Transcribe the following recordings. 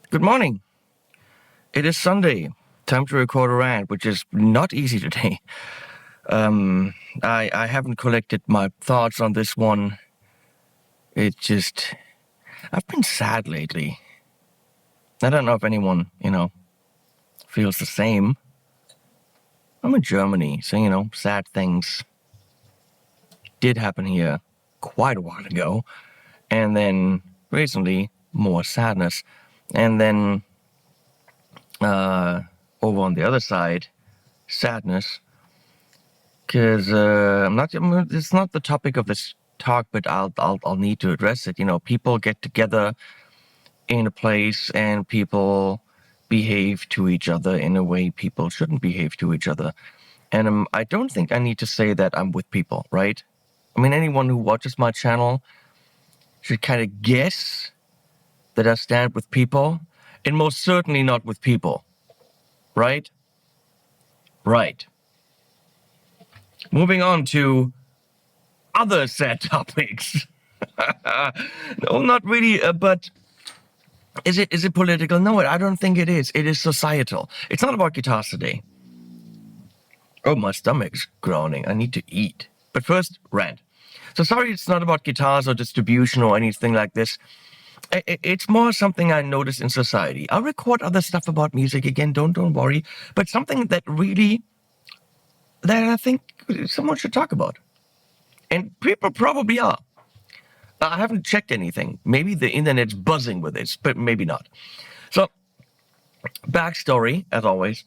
Good morning. It is Sunday. Time to record a rant, which is not easy today. I haven't collected my thoughts on this one. I've been sad lately. I don't know if anyone, feels the same. I'm in Germany, so, sad things did happen here quite a while ago. And then recently, more sadness. And then over on the other side, sadness. Because it's not the topic of this talk, but I'll need to address it. People get together in a place and people behave to each other in a way people shouldn't behave to each other. And I don't think I need to say that I'm with people, right? I mean, anyone who watches my channel should kind of guess that I stand with people, and most certainly not with people, right? Right. Moving on to other sad topics. No, not really, but is it political? No, I don't think it is. It is societal. It's not about guitars today. Oh, my stomach's groaning. I need to eat. But first, rant. So sorry, it's not about guitars or distribution or anything like this. It's more something I noticed in society. I'll record other stuff about music again, don't worry. But something that I think someone should talk about. And people probably are. I haven't checked anything. Maybe the internet's buzzing with this, but maybe not. So, backstory, as always,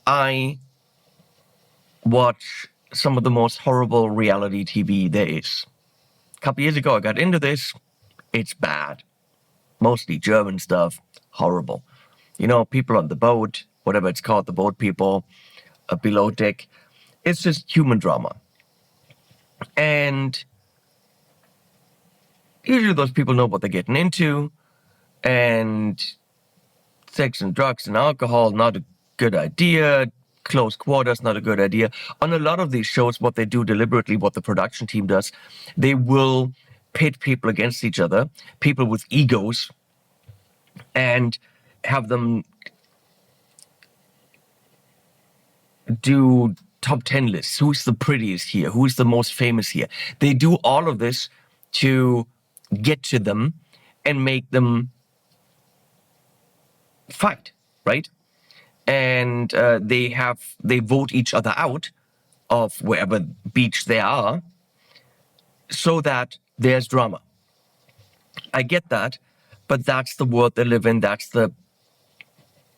I watch some of the most horrible reality TV there is. A couple years ago, I got into this. It's bad. Mostly German stuff. Horrible. People on the boat, whatever it's called, the boat people, below deck. It's just human drama. And usually those people know what they're getting into, and sex and drugs and alcohol, not a good idea. Close quarters, not a good idea. On a lot of these shows, what they do deliberately, what the production team does, they will pit people against each other, people with egos, and have them do top 10 lists. Who's the prettiest here? Who's the most famous here? They do all of this to get to them and make them fight, right? And they vote each other out of wherever beach they are so that there's drama. I get that, but that's the world they live in. That's the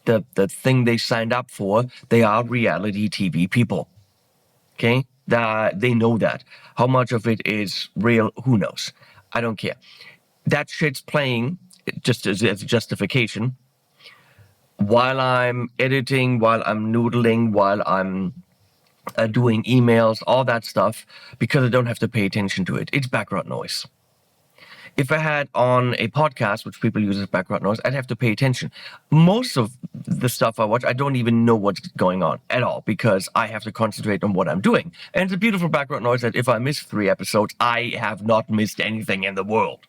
thing they signed up for. They are reality TV people. Okay? They know that. How much of it is real? Who knows? I don't care. That shit's playing just as a justification while I'm editing, while I'm noodling, while I'm doing emails, all that stuff, because I don't have to pay attention to it. It's background noise. If I had on a podcast, which people use as background noise, I'd have to pay attention. Most of the stuff I watch, I don't even know what's going on at all because I have to concentrate on what I'm doing. And it's a beautiful background noise that if I miss 3 episodes, I have not missed anything in the world.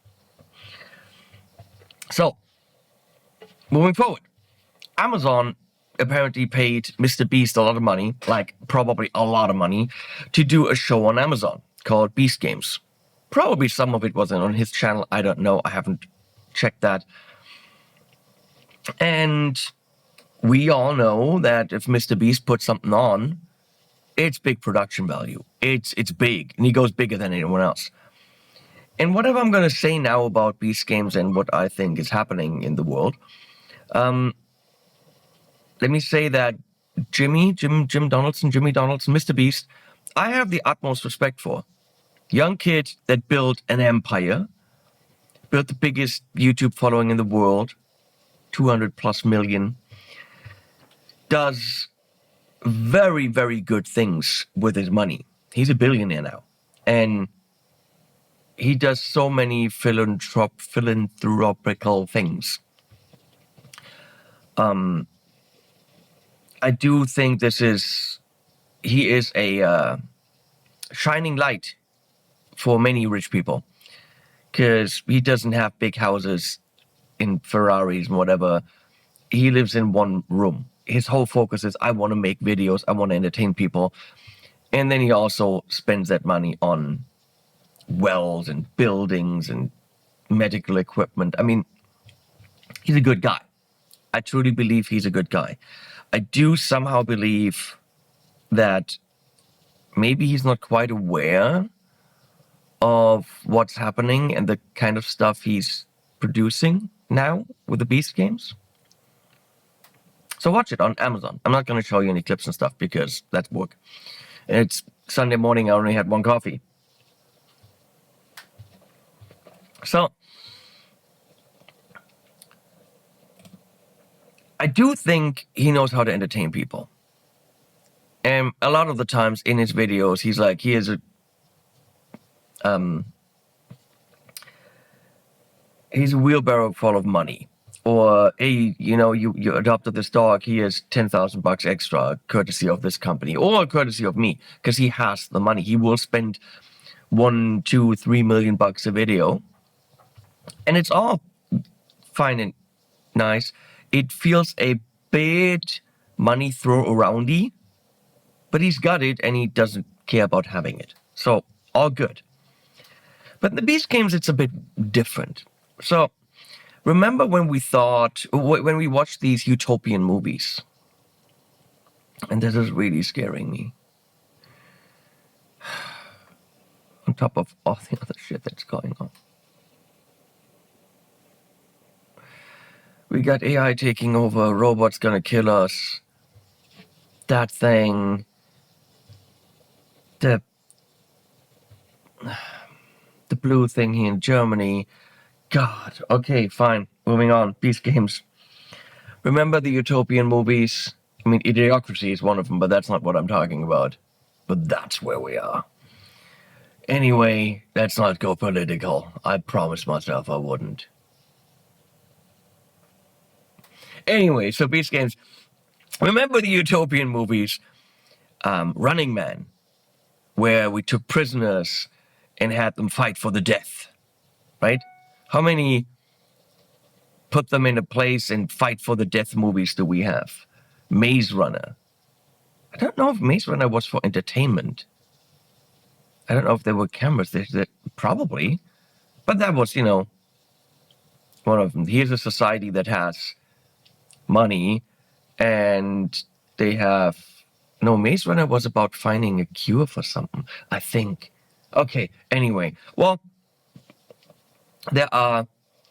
So, moving forward, Amazon apparently paid Mr. Beast a lot of money, like probably a lot of money, to do a show on Amazon called Beast Games. Probably some of it wasn't on his channel. I don't know. I haven't checked that. And we all know that if Mr. Beast puts something on, it's big production value. It's big, and he goes bigger than anyone else. And whatever I'm going to say now about Beast Games and what I think is happening in the world, let me say that Jimmy Donaldson, Mr. Beast, I have the utmost respect for. Young kid that built an empire, built the biggest YouTube following in the world, 200 plus million, does very, very good things with his money. He's a billionaire now. And he does so many philanthropical things. I do think he is a shining light for many rich people, because he doesn't have big houses in Ferraris and whatever. he lives in one room. His whole focus is, I want to make videos, I want to entertain people. And then he also spends that money on wells and buildings and medical equipment. I mean, he's a good guy. I truly believe he's a good guy. I do somehow believe that maybe he's not quite aware of what's happening and the kind of stuff he's producing now with the Beast games. So watch it on Amazon. I'm not going to show you any clips and stuff because that's work. It's Sunday morning. I only had one coffee. So I do think he knows how to entertain people. And a lot of the times in his videos, he's like, here's a wheelbarrow full of money. Or, hey, you adopted this dog, here's $10,000 extra, courtesy of this company, or courtesy of me, because he has the money. He will spend $1, $2, $3 million a video. And it's all fine and nice. It feels a bit money throw aroundy, but he's got it and he doesn't care about having it. So, all good. But in the Beast games, it's a bit different. So, remember when we watched these utopian movies? And this is really scaring me. On top of all the other shit that's going on. We got AI taking over, robots gonna kill us. That thing. The blue thing here in Germany. God. Okay, fine. Moving on. Beast games. Remember the utopian movies? I mean, Idiocracy is one of them, but that's not what I'm talking about. But that's where we are. Anyway, let's not go political. I promised myself I wouldn't. Anyway, so Beast games. Remember the utopian movies? Running Man, where we took prisoners and had them fight for the death, right? How many put them in a place and fight for the death movies do we have? Maze Runner. I don't know if Maze Runner was for entertainment. I don't know if there were cameras there. Probably. But that was, one of them. Here's a society that has money and they have... No, Maze Runner was about finding a cure for something, I think. Okay, anyway. Well, there are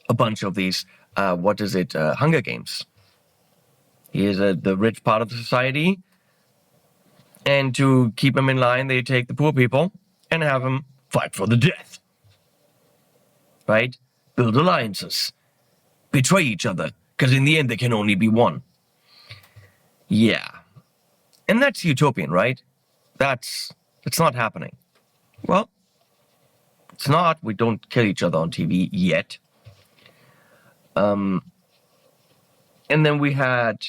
a bunch of these, Hunger Games. Here's the rich part of the society. And to keep them in line, they take the poor people and have them fight for the death. Right? Build alliances. Betray each other. Because in the end, there can only be one. Yeah. And that's utopian, right? It's not happening. Well, it's not. We don't kill each other on TV yet. And then we had,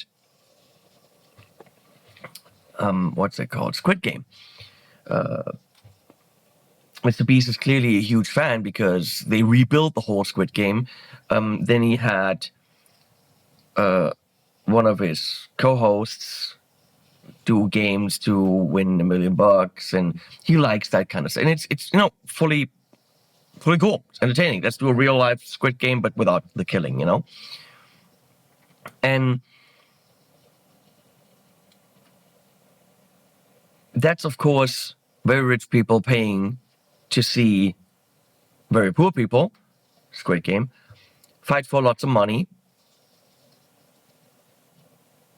what's it called? Squid Game. Mr. Beast is clearly a huge fan because they rebuilt the whole Squid Game. Then he had one of his co-hosts do games to win $1 million, and he likes that kind of stuff. And it's fully cool. It's entertaining. Let's do a real life Squid Game, but without the killing, And that's, of course, very rich people paying to see very poor people, Squid Game, fight for lots of money.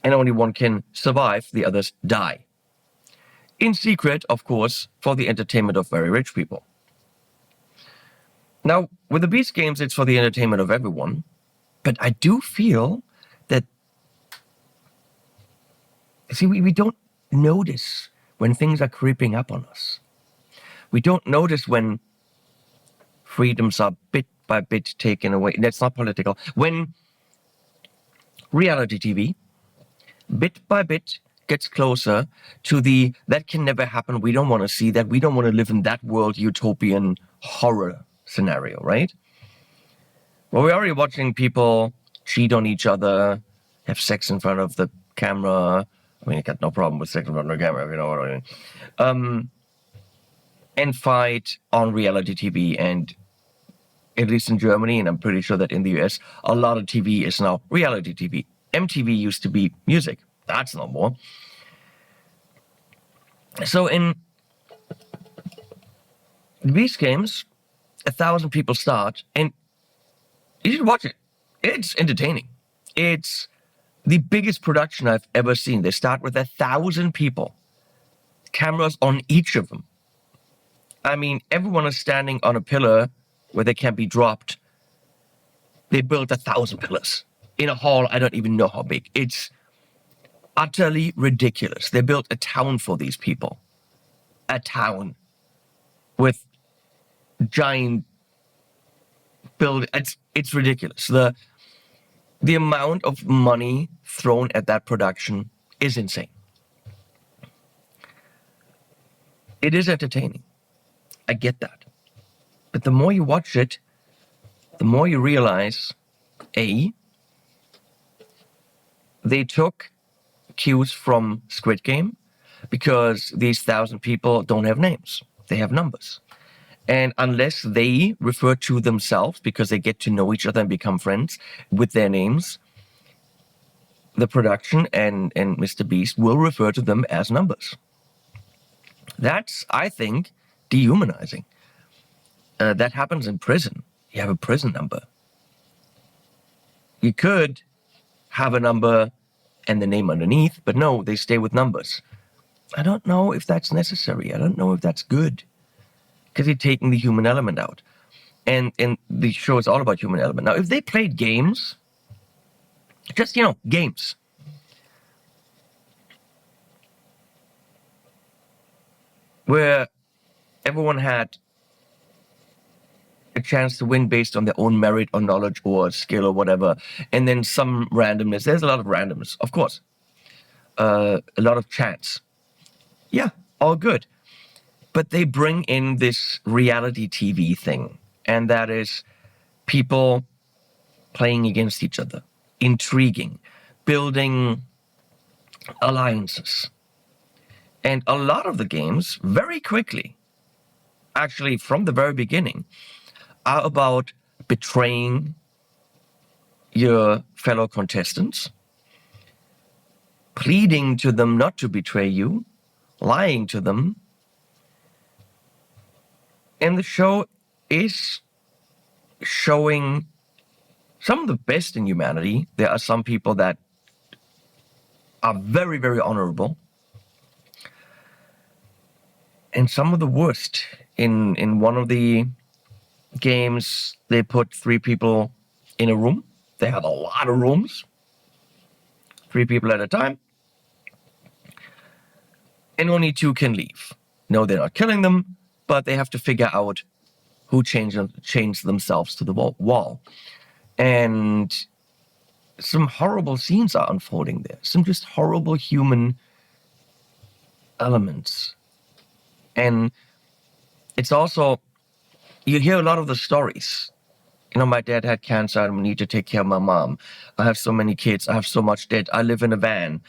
And only one can survive, the others die. In secret, of course, for the entertainment of very rich people. Now, with the Beast games, it's for the entertainment of everyone. But I do feel that, see, we don't notice when things are creeping up on us. We don't notice when freedoms are bit by bit taken away. That's not political. When reality TV, bit by bit, gets closer to that can never happen, we don't want to see that, we don't want to live in that world utopian horror scenario, right? Well, we're already watching people cheat on each other, have sex in front of the camera. I mean, I got no problem with sex in front of the camera, if you know what I mean. And fight on reality TV. And at least in Germany, and I'm pretty sure that in the US, a lot of TV is now reality TV. MTV used to be music. That's no more. So in these games, 1,000 people start, and you should watch it. It's entertaining. It's the biggest production I've ever seen. They start with 1,000 people, cameras on each of them. I mean, everyone is standing on a pillar where they can be dropped. They built 1,000 pillars in a hall. I don't even know how big. It's utterly ridiculous. They built a town for these people. A town with giant build. It's ridiculous. The amount of money thrown at that production is insane. It is entertaining. I get that. But the more you watch it, the more you realize, A, they took cues from Squid Game because these 1,000 people don't have names. They have numbers. And unless they refer to themselves because they get to know each other and become friends with their names, the production and Mr. Beast will refer to them as numbers. That's, I think, dehumanizing. That happens in prison. You have a prison number. You could have a number and the name underneath, but no, they stay with numbers. I don't know if that's necessary. I don't know if that's good, because you're taking the human element out. And the show is all about human element. Now, if they played games, just, games, where everyone had a chance to win based on their own merit or knowledge or skill or whatever, and then some randomness. There's a lot of randomness, of course. A lot of chance. Yeah, all good. But they bring in this reality TV thing, and that is people playing against each other, intriguing, building alliances. And a lot of the games, very quickly, actually from the very beginning, are about betraying your fellow contestants, pleading to them not to betray you, lying to them. And the show is showing some of the best in humanity. There are some people that are very, very honorable, and some of the worst. In one of the games, they put 3 people in a room. They have a lot of rooms, 3 people at a time, and only 2 can leave. No, they're not killing them, but they have to figure out who changed themselves to the wall. And some horrible scenes are unfolding there. Some just horrible human elements. And it's also, you hear a lot of the stories. My dad had cancer. I need to take care of my mom. I have so many kids. I have so much debt. I live in a van.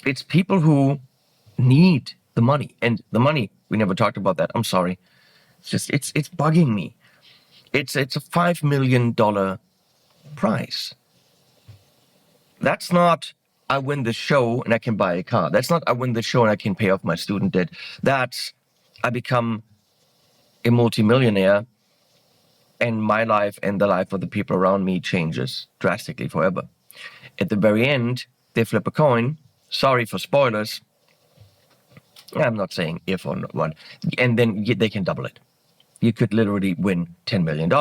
It's people who need the money. And the money, we never talked about that. I'm sorry. It's bugging me. It's a $5 million prize. That's not, I win the show and I can buy a car. That's not, I win the show and I can pay off my student debt. That's, I become a multimillionaire and my life and the life of the people around me changes drastically forever. At the very end, they flip a coin. Sorry for spoilers. I'm not saying if or not one. And then they can double it. You could literally win $10 million.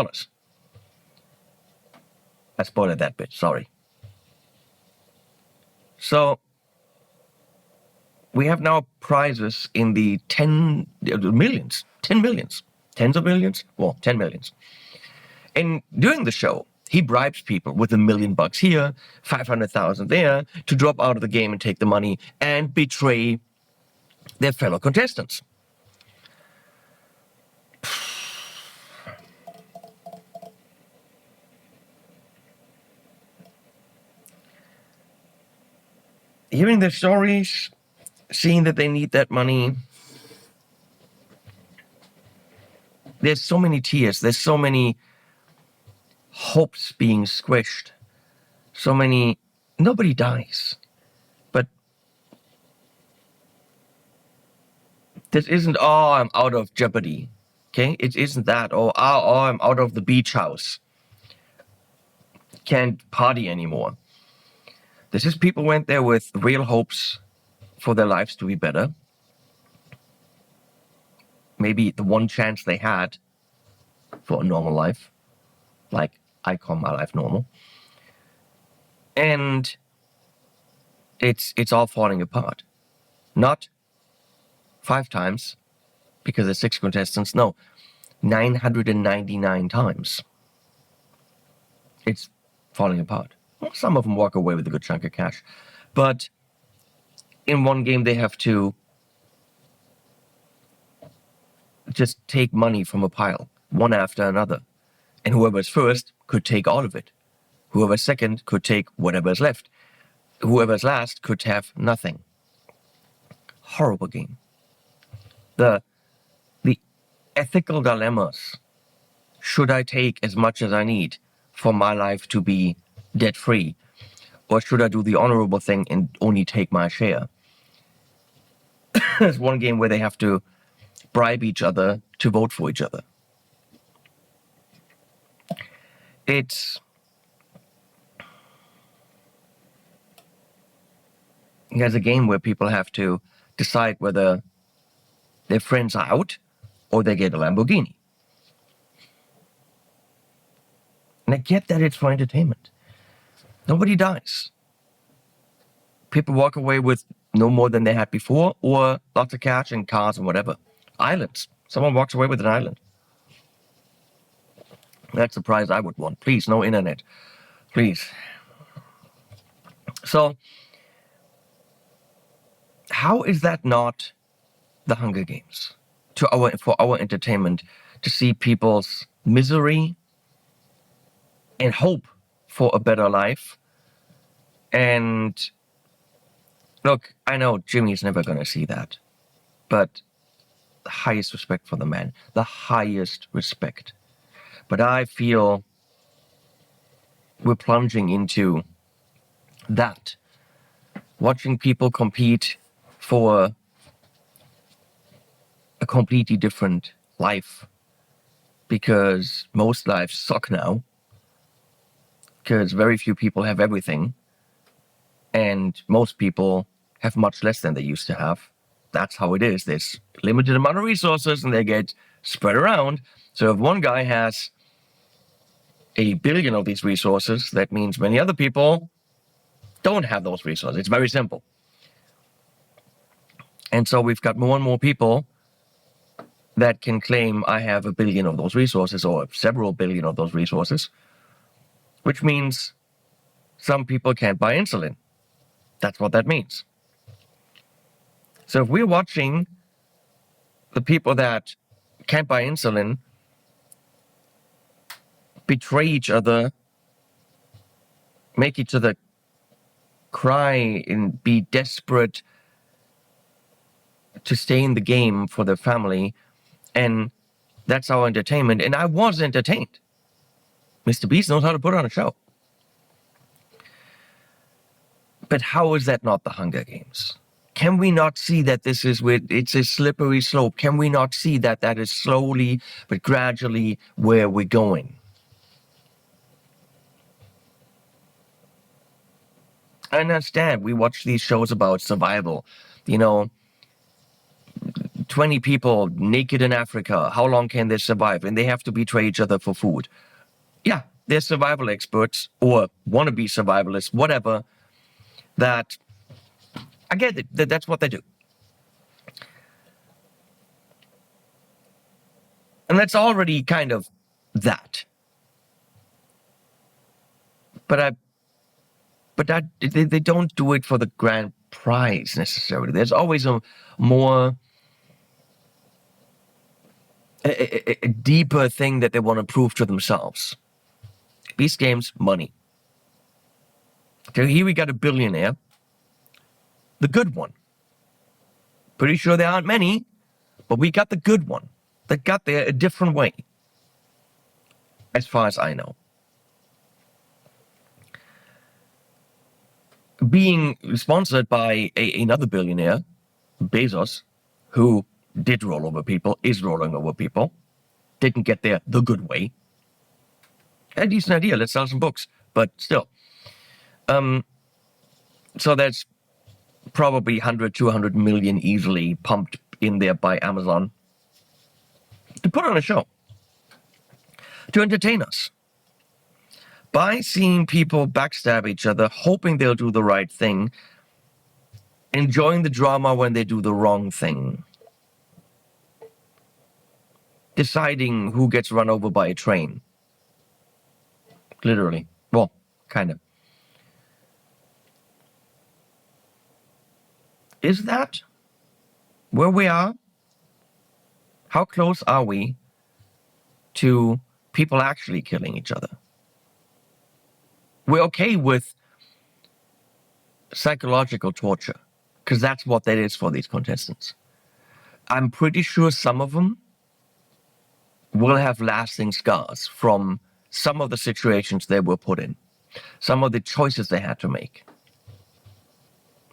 I spoiled that bit, sorry. So we have now prizes in the millions, 10 millions, tens of millions, well, 10 millions. And during the show, he bribes people with $1 million here, 500,000 there, to drop out of the game and take the money and betray their fellow contestants. hearing their stories, seeing that they need that money, there's so many tears, there's so many hopes being squished, so many, nobody dies. But this isn't, oh, I'm out of jeopardy. Okay? It isn't that, oh, I'm out of the beach house. Can't party anymore. This is people went there with real hopes for their lives to be better. Maybe the one chance they had for a normal life, like I call my life normal. And it's all falling apart. Not 5 times, because there's 6 contestants, no, 999 times. It's falling apart. Well, some of them walk away with a good chunk of cash. But in one game, they have to just take money from a pile, one after another. And whoever's first could take all of it. Whoever's second could take whatever's left. Whoever's last could have nothing. Horrible game. The ethical dilemmas. Should I take as much as I need for my life to be debt-free? Or should I do the honorable thing and only take my share? There's one game where they have to bribe each other to vote for each other. There's a game where people have to decide whether their friends are out or they get a Lamborghini. And I get that it's for entertainment. Nobody dies. People walk away with no more than they had before, or lots of cash and cars and whatever. Islands. Someone walks away with an island. That's the prize I would want. Please, no internet. Please. So, how is that not the Hunger Games? For our entertainment, to see people's misery and hope for a better life. And look, I know Jimmy's never going to see that, but the highest respect for the man, the highest respect. But I feel we're plunging into that, watching people compete for a completely different life, because most lives suck now, because very few people have everything, and most people have much less than they used to have. That's how it is. There's limited amount of resources and they get spread around. So if one guy has 1 billion of these resources, that means many other people don't have those resources. It's very simple. And so we've got more and more people that can claim I have 1 billion of those resources or several billion of those resources, which means some people can't buy insulin. That's what that means. So if we're watching the people that can't buy insulin betray each other, make each other cry and be desperate to stay in the game for their family, and that's our entertainment, and I was entertained. Mr. Beast knows how to put on a show. But how is that not the Hunger Games? Can we not see that it's a slippery slope? Can we not see that is slowly but gradually where we're going? I understand we watch these shows about survival, 20 people naked in Africa, how long can they survive? And they have to betray each other for food. Yeah, they're survival experts or wannabe survivalists, whatever, that I get it, that's what they do. And that's already kind of that. But they don't do it for the grand prize necessarily. There's always a deeper thing that they want to prove to themselves. These games, money. Okay, here we got a billionaire The good one. Pretty sure there aren't many, but we got the good one that got there a different way, as far as I know. Being sponsored by another billionaire, Bezos, who did roll over people, is rolling over people, didn't get there the good way. A decent idea, let's sell some books, but still. So that's probably 100, 200 million easily pumped in there by Amazon to put on a show, to entertain us. By seeing people backstab each other, hoping they'll do the right thing, enjoying the drama when they do the wrong thing, deciding who gets run over by a train. Literally. Well, kind of. Is that where we are? How close are we to people actually killing each other? We're okay with psychological torture, because that's what that is for these contestants. I'm pretty sure some of them will have lasting scars from some of the situations they were put in, some of the choices they had to make.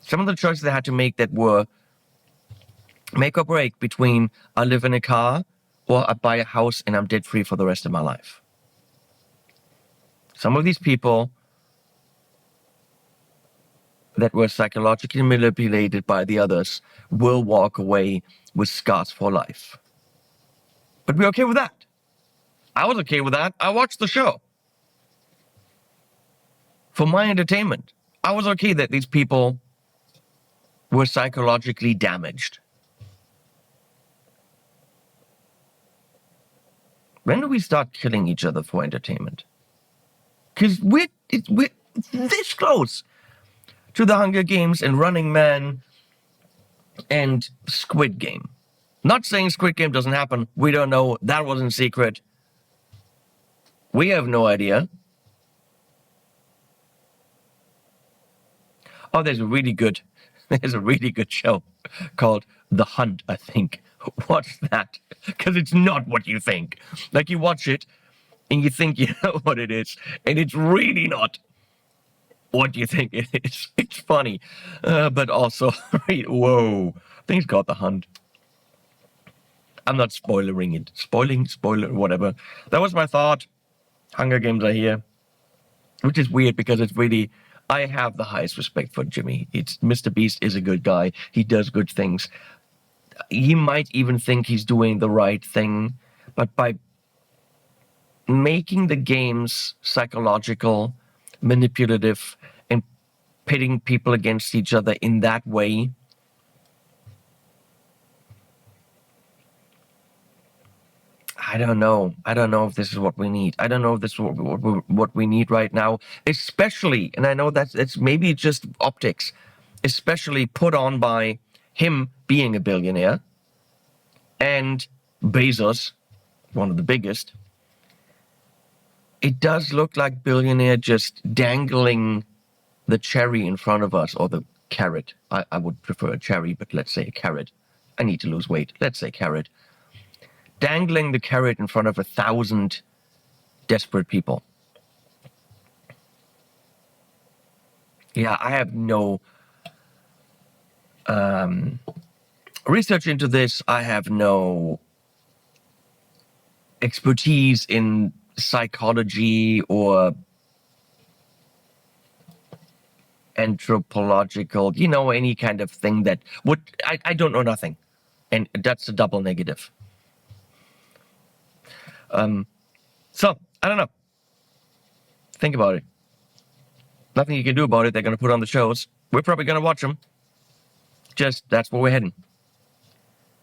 Some of the choices they had to make that were make or break between I live in a car or I buy a house and I'm debt free for the rest of my life. Some of these people that were psychologically manipulated by the others will walk away with scars for life. But we're okay with that. I was okay with that. I watched the show. For my entertainment, I was okay that these people were psychologically damaged. When do we start killing each other for entertainment? Because we're this close to the Hunger Games and Running Man and Squid Game. Not saying Squid Game doesn't happen. We don't know. That wasn't secret. We have no idea. Oh, there's a really good show called The Hunt, I think. Watch that, because it's not what you think. Like, you watch it and you think you know what it is, and it's really not what you think it is. It's funny, but also, whoa. I think it's called The Hunt. I'm not spoilering it. Spoiler, whatever. That was my thought. Hunger Games are here, which is weird because it's really, I have the highest respect for Jimmy. Mr. Beast is a good guy. He does good things. He might even think he's doing the right thing, but by making the games psychological, manipulative, and pitting people against each other in that way, I don't know. I don't know if this is what we need. I don't know if this is what we need right now, especially, and I know that it's maybe just optics, especially put on by him being a billionaire and Bezos, one of the biggest. It does look like billionaire just dangling the cherry in front of us, or the carrot. I would prefer a cherry, but let's say a carrot. I need to lose weight. Let's say carrot. Dangling the carrot in front of 1,000 desperate people. Yeah, I have no research into this. I have no expertise in psychology or anthropological, any kind of thing that would, I don't know nothing. And that's a double negative. So, I don't know. Think about it. Nothing you can do about it. They're going to put on the shows. We're probably going to watch them. Just, that's where we're heading.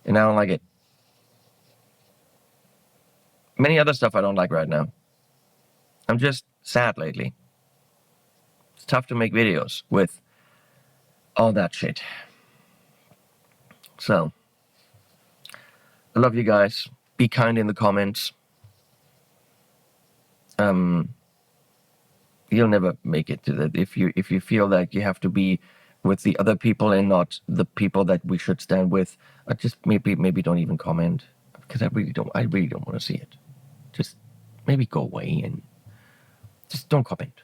And I don't like it. Many other stuff I don't like right now. I'm just sad lately. It's tough to make videos with all that shit. So, I love you guys. Be kind in the comments. You'll never make it to that. If you feel like you have to be with the other people and not the people that we should stand with, just maybe don't even comment, because I really don't want to see it. Just maybe go away and just don't comment,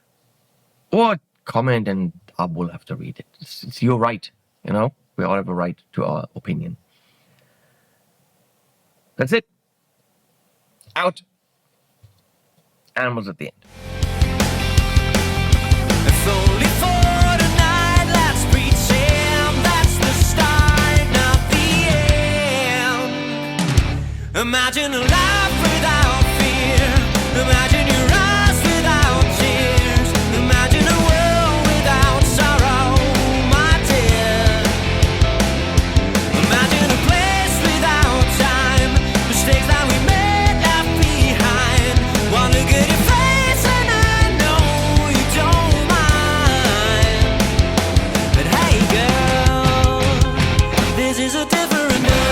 or comment and I will have to read it. It's your right, you know. We all have a right to our opinion. That's it. Out. Animals at the end. If only for tonight, let's pretend that's the start, not the end. Imagine a life without fear. Imagine your eyes without tears. Imagine a world without sorrow, my dear. Imagine a place without time. Mistakes that we made left behind. Wanna get your face and I know you don't mind. But hey girl, this is a different world.